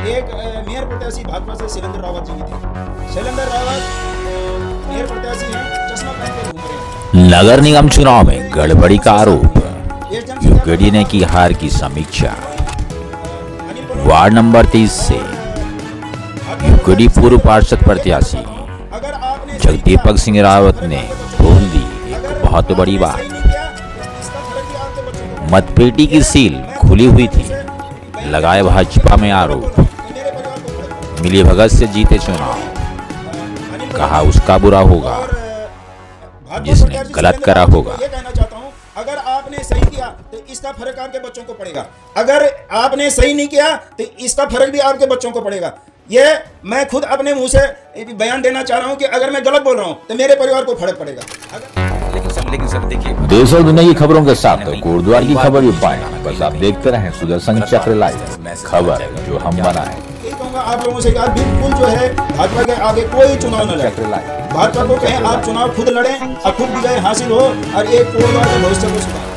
एक मेयर प्रत्याशी भाजपा से शैलेंद्र रावत जी भी थे। शैलेंद्र रावत मेयर प्रत्याशी हैं, चश्मा पहन के घूम रहे हैं। नगर निगम चुनाव में गड़बड़ी का आरोप, यूकेडी ने की हार की समीक्षा। वार्ड नंबर 30 से यूकेडी पूर्व पार्षद प्रत्याशी जगदीपक सिंह रावत ने बोल दी एक बहुत बड़ी बात। मतपेटी की सील खुली हुई थी, लगाए भाजपा में आरोप। मिली भगत से जीते चुनाव, कहा उसका बुरा होगा जिसने गलत करा होगा। ये कहना चाहता हूं, अगर आपने सही किया तो इसका फर्क आपके बच्चों को पड़ेगा, अगर आपने सही नहीं किया तो इसका फर्क भी आपके बच्चों को पड़ेगा। ये मैं खुद अपने मुंह से बयान देना चाह रहा हूं कि अगर मैं गलत बोल रहा हूं तो मेरे परिवार को फर्क पड़ेगा। लेकिन सर देखिए, देश और दुनिया की खबरों के साथ कोटद्वार की खबर भी पाएं, बस आप देखते रहें सुदर्शन चक्र लाइव, खबर जो हम बनाए। आप लोगों से यार बिल्कुल जो है भाजपा के आगे कोई चुनाव न लड़े। भाजपा को कहें आप चुनाव खुद लड़ें और खुद विजय हासिल हो और एक कोटद्वार के भविष्य को सुधारें।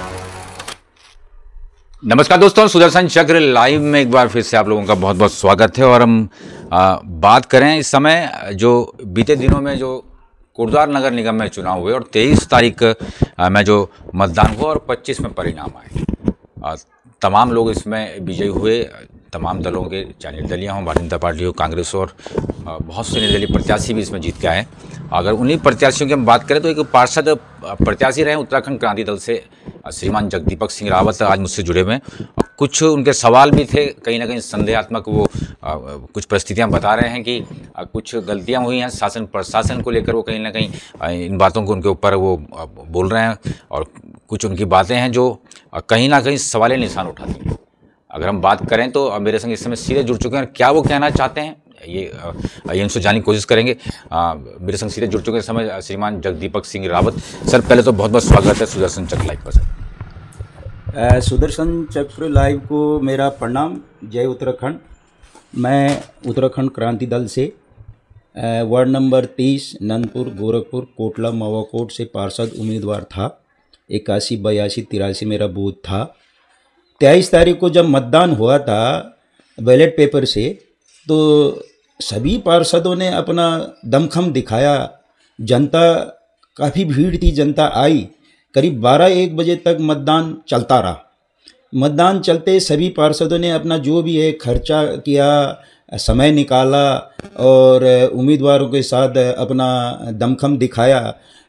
नमस्कार दोस्तों, सुदर्शन चक्र लाइव में एक बार फिर से आप लोगों का बहुत बहुत स्वागत है। और हम बात करें इस समय जो बीते दिनों में जो कोटद्वार नगर निगम में चुनाव हुए और 23 तारीख में जो मतदान हुआ और 25 में परिणाम आए। तमाम लोग इसमें विजयी हुए, तमाम दलों के, चाहे निर्दलीय हों, भारतीय जनता पार्टी हो, कांग्रेस हो, और बहुत से निर्दलीय प्रत्याशी भी इसमें जीत के आए। अगर उन्हीं प्रत्याशियों की हम बात करें तो एक पार्षद प्रत्याशी रहे उत्तराखंड क्रांति दल से श्रीमान जगदीपक सिंह रावत आज मुझसे जुड़े हुए हैं। कुछ उनके सवाल भी थे, कहीं ना कहीं संदेहात्मक। वो कुछ परिस्थितियां बता रहे हैं कि कुछ गलतियां हुई हैं शासन प्रशासन को लेकर, वो कहीं ना कहीं इन बातों को उनके ऊपर वो बोल रहे हैं। और कुछ उनकी बातें हैं जो कहीं ना कहीं सवाल निशान उठाती हैं। अगर हम बात करें तो मेरे संग इस समय सीधे जुड़ चुके हैं, क्या वो कहना चाहते हैं ये इनसे जानने की कोशिश करेंगे। मेरे संग सीधे जुड़ चुके हैं समय श्रीमान जगदीपक सिंह रावत। सर पहले तो बहुत बहुत स्वागत है सुदर्शन चक्र लाइव पर। सर सुदर्शन चक्र लाइव को मेरा प्रणाम, जय उत्तराखंड। मैं उत्तराखंड क्रांति दल से वार्ड नंबर 30 नंदपुर गोरखपुर कोटला मावाकोट से पार्षद उम्मीदवार था। 81, 82, 83 मेरा बूथ था। 23 तारीख को जब मतदान हुआ था बैलेट पेपर से, तो सभी पार्षदों ने अपना दमखम दिखाया। जनता काफ़ी भीड़ थी, जनता आई। करीब 12-1 बजे तक मतदान चलता रहा। मतदान चलते सभी पार्षदों ने अपना जो भी है खर्चा किया, समय निकाला और उम्मीदवारों के साथ अपना दमखम दिखाया।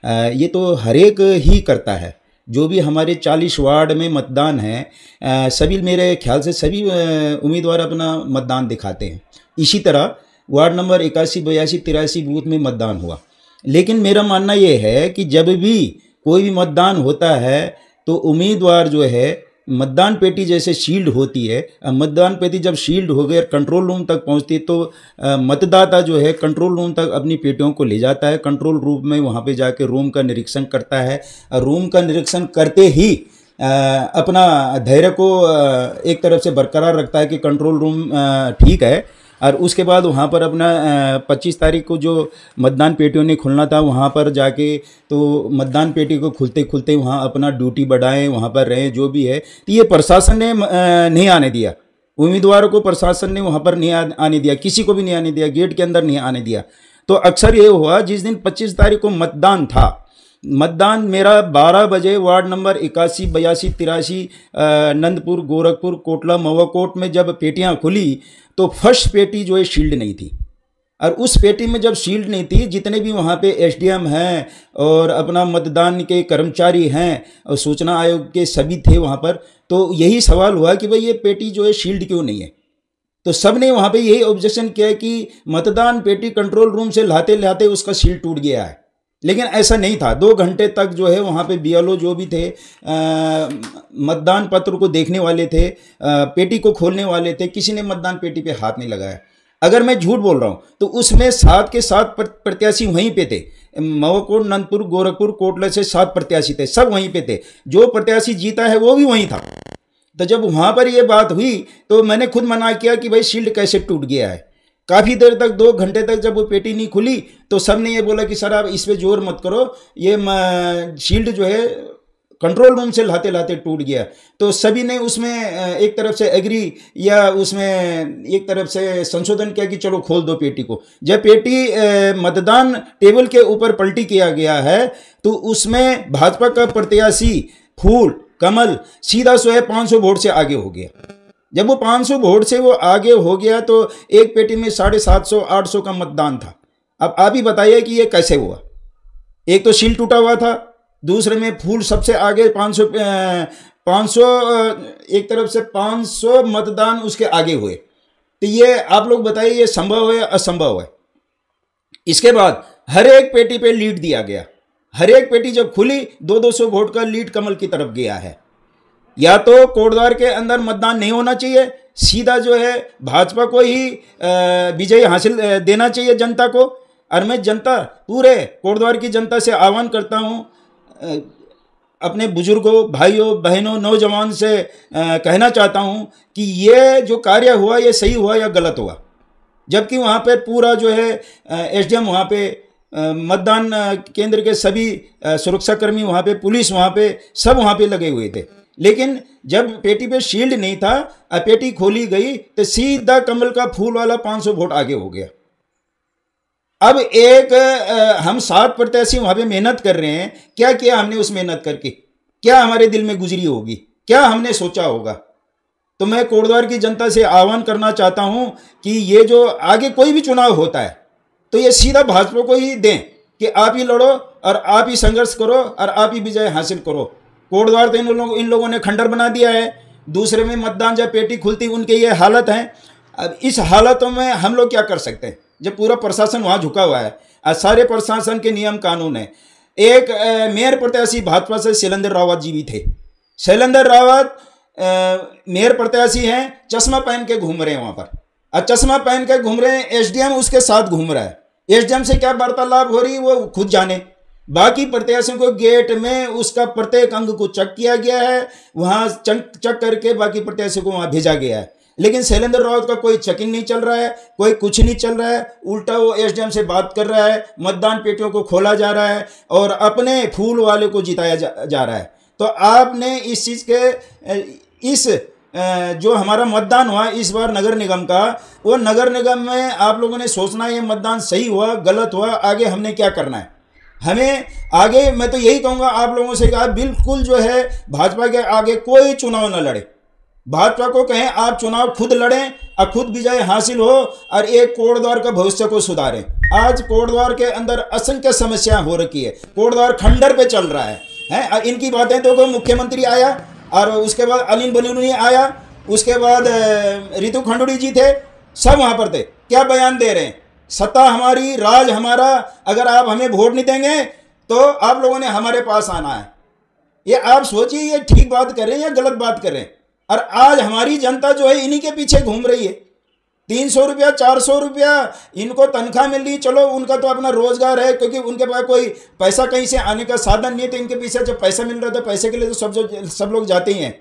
ये तो हर एक ही करता है। जो भी हमारे 40 वार्ड में मतदान है, सभी मेरे ख्याल से सभी उम्मीदवार अपना मतदान दिखाते हैं। इसी तरह वार्ड नंबर 81, 82, 83 बूथ में मतदान हुआ। लेकिन मेरा मानना ये है कि जब भी कोई भी मतदान होता है तो उम्मीदवार जो है मतदान पेटी जैसे शील्ड होती है, मतदान पेटी जब शील्ड हो गई कंट्रोल रूम तक पहुंचती है तो मतदाता जो है कंट्रोल रूम तक अपनी पेटियों को ले जाता है। कंट्रोल रूम में वहां पे जाके रूम का निरीक्षण करता है। रूम का निरीक्षण करते ही अपना धैर्य को एक तरफ से बरकरार रखता है कि कंट्रोल रूम ठीक है। और उसके बाद वहाँ पर अपना 25 तारीख को जो मतदान पेटियों ने खुलना था वहाँ पर जाके तो मतदान पेटी को खुलते खुलते वहाँ अपना ड्यूटी बढ़ाएं, वहाँ पर रहें जो भी है। तो ये प्रशासन ने नहीं आने दिया, उम्मीदवारों को प्रशासन ने वहाँ पर नहीं आने दिया, किसी को भी नहीं आने दिया, गेट के अंदर नहीं आने दिया। तो अक्सर ये हुआ, जिस दिन 25 तारीख को मतदान था, मतदान मेरा 12 बजे वार्ड नंबर 81, 82, 83 नंदपुर गोरखपुर कोटला मवाकोट में जब पेटियां खुली तो फर्स्ट पेटी जो है शील्ड नहीं थी। और उस पेटी में जब शील्ड नहीं थी, जितने भी वहाँ पे एसडीएम हैं और अपना मतदान के कर्मचारी हैं और सूचना आयोग के सभी थे वहाँ पर, तो यही सवाल हुआ कि भाई ये पेटी जो है शील्ड क्यों नहीं है। तो सब ने वहाँ पे यही ऑब्जेक्शन किया कि मतदान पेटी कंट्रोल रूम से लाते लाते उसका शील्ड टूट गया है। लेकिन ऐसा नहीं था। 2 घंटे तक जो है वहाँ पे बीएलओ जो भी थे, मतदान पत्र को देखने वाले थे, पेटी को खोलने वाले थे, किसी ने मतदान पेटी पे हाथ नहीं लगाया। अगर मैं झूठ बोल रहा हूँ तो उसमें 7 के 7 प्रत्याशी वहीं पे थे। मवाकोट नंदपुर गोरखपुर कोटला से 7 प्रत्याशी थे, सब वहीं पे थे। जो प्रत्याशी जीता है वो भी वहीं था। तो जब वहाँ पर ये बात हुई तो मैंने खुद मना किया कि भाई शील्ड कैसे टूट गया है। काफ़ी देर तक 2 घंटे तक जब वो पेटी नहीं खुली तो सब ने ये बोला कि सर आप इस पे जोर मत करो, ये शील्ड जो है कंट्रोल रूम से लाते लाते टूट गया। तो सभी ने उसमें एक तरफ से एग्री या उसमें एक तरफ से संशोधन किया कि चलो खोल दो पेटी को। जब पेटी मतदान टेबल के ऊपर पलटी किया गया है तो उसमें भाजपा का प्रत्याशी फूल कमल सीधा जो है 500 वोट से आगे हो गया। जब वो 500 वोट से वो आगे हो गया तो एक पेटी में 750-800 का मतदान था। अब आप ही बताइए कि ये कैसे हुआ। एक तो सील टूटा हुआ था, दूसरे में फूल सबसे आगे 500 एक तरफ से 500 मतदान उसके आगे हुए। तो ये आप लोग बताइए ये संभव है या असंभव है। इसके बाद हर एक पेटी पे लीड दिया गया। हर एक पेटी जब खुली 200 वोट का लीड कमल की तरफ गया है। या तो कोटद्वार के अंदर मतदान नहीं होना चाहिए, सीधा जो है भाजपा को ही विजय हासिल देना चाहिए जनता को। और मैं जनता पूरे कोटद्वार की जनता से आह्वान करता हूँ, अपने बुजुर्गों भाइयों बहनों नौजवान से कहना चाहता हूँ कि ये जो कार्य हुआ ये सही हुआ या गलत हुआ। जबकि वहाँ पे पूरा जो है एसडीएम वहाँ पे मतदान केंद्र के सभी सुरक्षाकर्मी वहाँ पे पुलिस वहाँ पे सब वहाँ पे लगे हुए थे। लेकिन जब पेटी पे शील्ड नहीं था और पेटी खोली गई तो सीधा कमल का फूल वाला 500 वोट आगे हो गया। अब एक हम 7 प्रत्याशी वहाँ पे मेहनत कर रहे हैं। क्या किया हमने उस मेहनत करके, क्या हमारे दिल में गुजरी होगी, क्या हमने सोचा होगा। तो मैं कोटद्वार की जनता से आह्वान करना चाहता हूँ कि ये जो आगे कोई भी चुनाव होता है तो ये सीधा भाजपा को ही दें कि आप ही लड़ो और आप ही संघर्ष करो और आप ही विजय हासिल करो। कोटद्वार तो इन लोगों ने खंडर बना दिया है। दूसरे में मतदान जब पेटी खुलती उनके ये हालत है। अब इस हालतों में हम लोग क्या कर सकते हैं जब पूरा प्रशासन वहाँ झुका हुआ है और सारे प्रशासन के नियम कानून है। एक मेयर प्रत्याशी भाजपा से शैलेंद्र रावत जी भी थे। शैलेंद्र रावत मेयर प्रत्याशी हैं, चश्मा पहन के घूम रहे हैं वहाँ पर। और चश्मा पहन के घूम रहे हैं, एसडीएम उसके साथ घूम रहा है। एसडीएम से क्या वार्तालाप हो रही वो खुद जाने। बाकी प्रत्याशियों को गेट में उसका प्रत्येक अंग को चेक किया गया है, वहाँ चेक करके बाकी प्रत्याशियों को वहाँ भेजा गया है। लेकिन शैलेंद्र रावत का कोई चेकिंग नहीं चल रहा है, कोई कुछ नहीं चल रहा है। उल्टा वो एसडीएम से बात कर रहा है, मतदान पेटियों को खोला जा रहा है और अपने फूल वाले को जिताया जा रहा है। तो आपने इस चीज़ के जो हमारा मतदान हुआ इस बार नगर निगम का, वो नगर निगम में आप लोगों ने सोचना ये मतदान सही हुआ गलत हुआ, आगे हमने क्या करना है। हमें आगे मैं तो यही कहूँगा आप लोगों से कि आप बिल्कुल जो है भाजपा के आगे कोई चुनाव न लड़े। भाजपा को कहें आप चुनाव खुद लड़ें और खुद विजय हासिल हो और एक कोटद्वार का भविष्य को सुधारें। आज कोटद्वार के अंदर असंख्य समस्या हो रखी है, कोटद्वार खंडर पे चल रहा है। इनकी बातें तो मुख्यमंत्री आया और उसके बाद अनिल बलूनी आया, उसके बाद रितु खंडूड़ी जी थे, सब वहाँ पर थे। क्या बयान दे रहे हैं, सत्ता हमारी राज हमारा, अगर आप हमें वोट नहीं देंगे तो आप लोगों ने हमारे पास आना है। ये आप सोचिए ये ठीक बात कर रहे हैं या गलत बात कर रहे हैं। और आज हमारी जनता जो है इन्हीं के पीछे घूम रही है। 300 रुपया 400 रुपया इनको तनख्वाह मिल रही, चलो उनका तो अपना रोजगार है क्योंकि उनके पास कोई पैसा कहीं से आने का साधन नहीं है। तो इनके पीछे जब पैसा मिल रहा था पैसे के लिए तो सब लोग जाते ही हैं।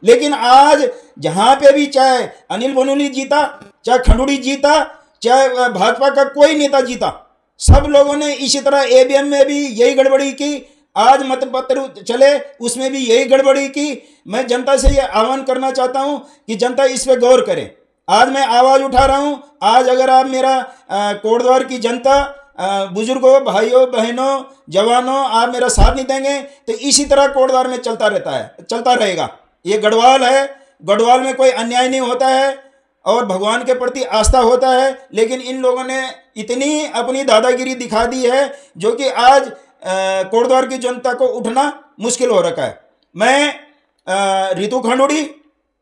लेकिन आज जहाँ पे भी चाहे अनिल बलूनी जीता, चाहे खंडूड़ी जीता, चाहे भाजपा का कोई नेता जीता, सब लोगों ने इसी तरह एबीएम में भी यही गड़बड़ी की। आज मतपत्र चले उसमें भी यही गड़बड़ी की। मैं जनता से ये आह्वान करना चाहता हूँ कि जनता इस पे गौर करे। आज मैं आवाज़ उठा रहा हूँ, आज अगर आप मेरा कोटद्वार की जनता बुजुर्गों भाइयों बहनों जवानों आप मेरा साथ नहीं देंगे तो इसी तरह कोटद्वार में चलता रहेगा। ये गढ़वाल है, गढ़वाल में कोई अन्याय नहीं होता है और भगवान के प्रति आस्था होता है। लेकिन इन लोगों ने इतनी अपनी दादागिरी दिखा दी है जो कि आज कोटद्वार की जनता को उठना मुश्किल हो रखा है। मैं रितु खंडूड़ी,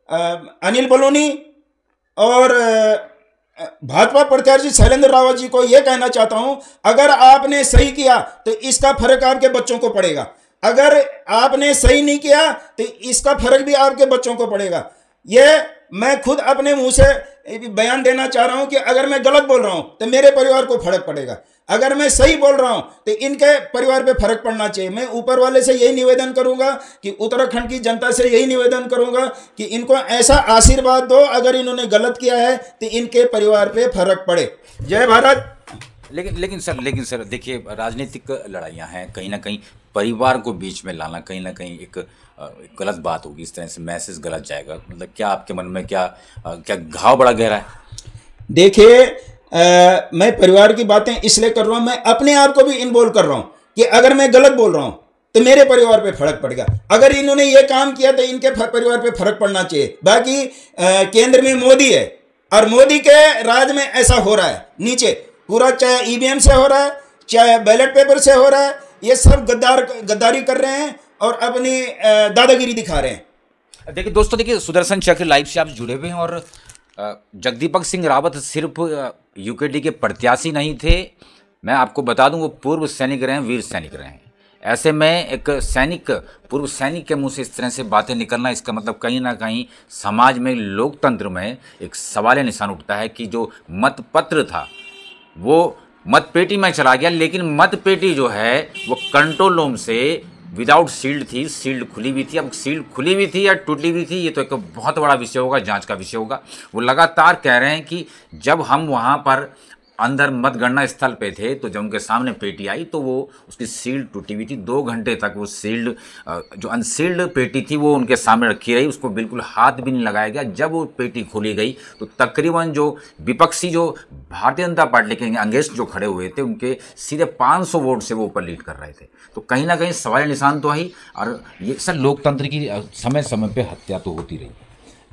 अनिल बलूनी और भाजपा प्रत्याशी शैलेंद्र रावत जी को यह कहना चाहता हूं, अगर आपने सही किया तो इसका फर्क आपके बच्चों को पड़ेगा। अगर आपने सही नहीं किया तो इसका फर्क भी आपके बच्चों को पड़ेगा। ये मैं खुद अपने मुंह से बयान देना चाह रहा हूं कि अगर मैं गलत बोल रहा हूं तो मेरे परिवार को फर्क पड़ेगा, अगर मैं सही बोल रहा हूं तो इनके परिवार पे फर्क पड़ना चाहिए। मैं ऊपर वाले से यही निवेदन करूंगा कि उत्तराखंड की जनता से यही निवेदन करूंगा कि इनको ऐसा आशीर्वाद दो, अगर इन्होंने गलत किया है तो इनके परिवार पे फर्क पड़े। जय भारत। लेकिन सर देखिए, राजनीतिक लड़ाइयाँ हैं, कहीं ना कहीं परिवार को बीच में लाना कहीं ना कहीं एक गलत बात होगी। इस तरह से मैसेज गलत जाएगा। मतलब क्या आपके मन में क्या घाव बड़ा गहरा है? देखिए, मैं परिवार की बातें इसलिए कर रहा हूँ, मैं अपने आप को भी इन्वॉल्व कर रहा हूँ कि अगर मैं गलत बोल रहा हूँ तो मेरे परिवार पे फर्क पड़ेगा। अगर इन्होंने ये काम किया तो इनके परिवार पे फर्क पड़ना चाहिए। बाकी केंद्र में मोदी है और मोदी के राज में ऐसा हो रहा है नीचे पूरा, चाहे ईवीएम से हो रहा है, चाहे बैलेट पेपर से हो रहा है, ये सब गद्दारी कर रहे हैं और अपनी दादागिरी दिखा रहे हैं। देखिए दोस्तों, देखिए सुदर्शन चक्र लाइव से आप जुड़े हुए हैं और जगदीपक सिंह रावत सिर्फ यूकेडी के प्रत्याशी नहीं थे, मैं आपको बता दूं वो पूर्व सैनिक रहे हैं, वीर सैनिक रहे हैं। ऐसे में एक सैनिक, पूर्व सैनिक के मुंह से इस तरह से बातें निकलना, इसका मतलब कहीं ना कहीं समाज में, लोकतंत्र में एक सवाल निशान उठता है कि जो मतपत्र था वो मतपेटी में चला गया, लेकिन मतपेटी जो है वो कंट्रोल रूम से विदाउट सील्ड थी, सील्ड खुली हुई थी। अब सील्ड खुली हुई थी या टूटी हुई थी, ये तो एक बहुत बड़ा विषय होगा, जांच का विषय होगा। वो लगातार कह रहे हैं कि जब हम वहाँ पर अंदर मतगणना स्थल पे थे तो जब उनके सामने पेटी आई तो वो उसकी सील्ड टूटी हुई थी। 2 घंटे तक वो सील्ड, जो अनसील्ड पेटी थी वो उनके सामने रखी रही, उसको बिल्कुल हाथ भी नहीं लगाया गया। जब वो पेटी खोली गई तो तकरीबन जो विपक्षी, जो भारतीय जनता पार्टी के अगेंस्ट जो खड़े हुए थे, उनके सीधे 500 वोट से वो ऊपर लीड कर रहे थे। तो कहीं ना कहीं सवाल निशान तो है। और ये सर लोकतंत्र की समय समय पर हत्या तो होती रही,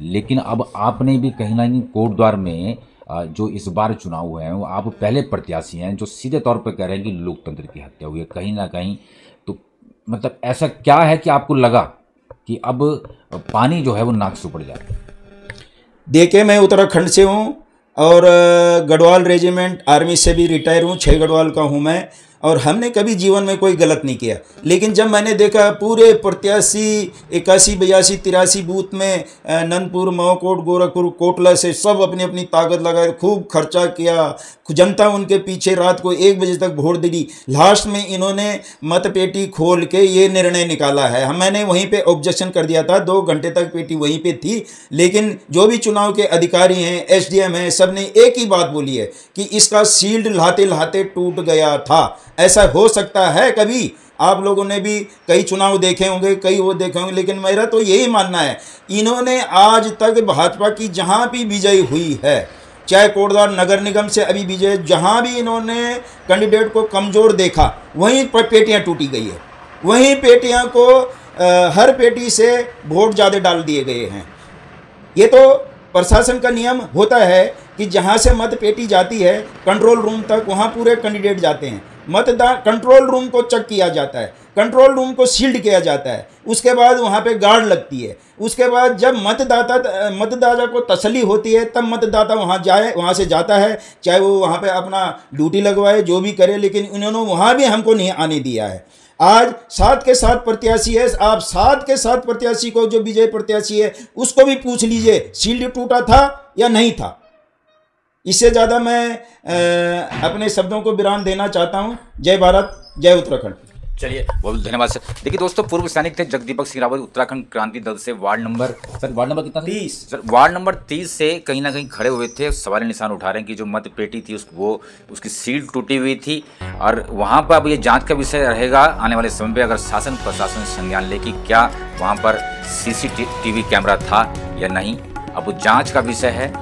लेकिन अब आपने भी कहीं ना कहीं कोटद्वार में जो इस बार चुनाव हुए हैं, वो आप पहले प्रत्याशी हैं जो सीधे तौर पर कह रहे हैं कि लोकतंत्र की हत्या हुई है कहीं ना कहीं। तो मतलब ऐसा क्या है कि आपको लगा कि अब पानी जो है वो नाक से ऊपर जा रहा है? देखिए, मैं उत्तराखंड से हूँ और गढ़वाल रेजिमेंट आर्मी से भी रिटायर हूँ, 6 गढ़वाल का हूँ मैं, और हमने कभी जीवन में कोई गलत नहीं किया। लेकिन जब मैंने देखा पूरे प्रत्याशी 81, 82, 83 बूथ में नंदपुर, माओकोट, गोरखपुर, कोटला से सब अपनी अपनी ताकत लगाए, खूब खर्चा किया, जनता उनके पीछे रात को 1 बजे तक वोट दी। लास्ट में इन्होंने मतपेटी खोल के ये निर्णय निकाला है। मैंने वहीं पे ऑब्जेक्शन कर दिया था, 2 घंटे तक पेटी वहीं पे थी, लेकिन जो भी चुनाव के अधिकारी हैं, एसडीएम हैं, सब ने एक ही बात बोली है कि इसका सील्ड लाते लाते टूट गया था। ऐसा हो सकता है कभी? आप लोगों ने भी कई चुनाव देखे होंगे, कई वो देखे होंगे, लेकिन मेरा तो यही मानना है, इन्होंने आज तक भाजपा की जहाँ भी विजय हुई है, चाहे कोटद्वार नगर निगम से अभी विजय, जहाँ भी इन्होंने कैंडिडेट को कमज़ोर देखा वहीं पर पेटियाँ टूटी गई है, वहीं पेटियाँ को हर पेटी से वोट ज़्यादा डाल दिए गए हैं। ये तो प्रशासन का नियम होता है कि जहाँ से मत पेटी जाती है कंट्रोल रूम तक, वहाँ पूरे कैंडिडेट जाते हैं। मतदान कंट्रोल रूम को चेक किया जाता है, कंट्रोल रूम को सील्ड किया जाता है, उसके बाद वहाँ पे गार्ड लगती है। उसके बाद जब मतदाता को तसल्ली होती है तब मतदाता वहाँ से जाता है, चाहे वो वहाँ पे अपना ड्यूटी लगवाए, जो भी करे, लेकिन उन्होंने वहाँ भी हमको नहीं आने दिया है। आज 7 के 7 प्रत्याशी है, आप 7 के 7 प्रत्याशी को, जो विजय प्रत्याशी है उसको भी पूछ लीजिए सील्ड टूटा था या नहीं था। इससे ज़्यादा मैं अपने शब्दों को विराम देना चाहता हूं। जय भारत, जय उत्तराखंड। चलिए, बहुत धन्यवाद सर। देखिए दोस्तों, पूर्व सैनिक थे जगदीपक सिंह रावत, उत्तराखंड क्रांति दल से वार्ड नंबर कितना? 30 सर, वार्ड नंबर 30 से कहीं ना कहीं खड़े हुए थे। सवाल निशान उठा रहे हैं कि जो मत पेटी थी उसकी सील टूटी हुई थी, और वहाँ पर अब ये जांच का विषय रहेगा आने वाले समय पे, अगर शासन प्रशासन संज्ञान ले कि क्या वहाँ पर CCTV कैमरा था या नहीं। अब वो जाँच का विषय है,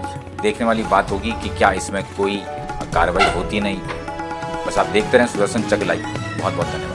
देखने वाली बात होगी कि क्या इसमें कोई कार्रवाई होती नहीं। बस आप देखते रहें सुदर्शन चक्र लाइव। बहुत बहुत धन्यवाद।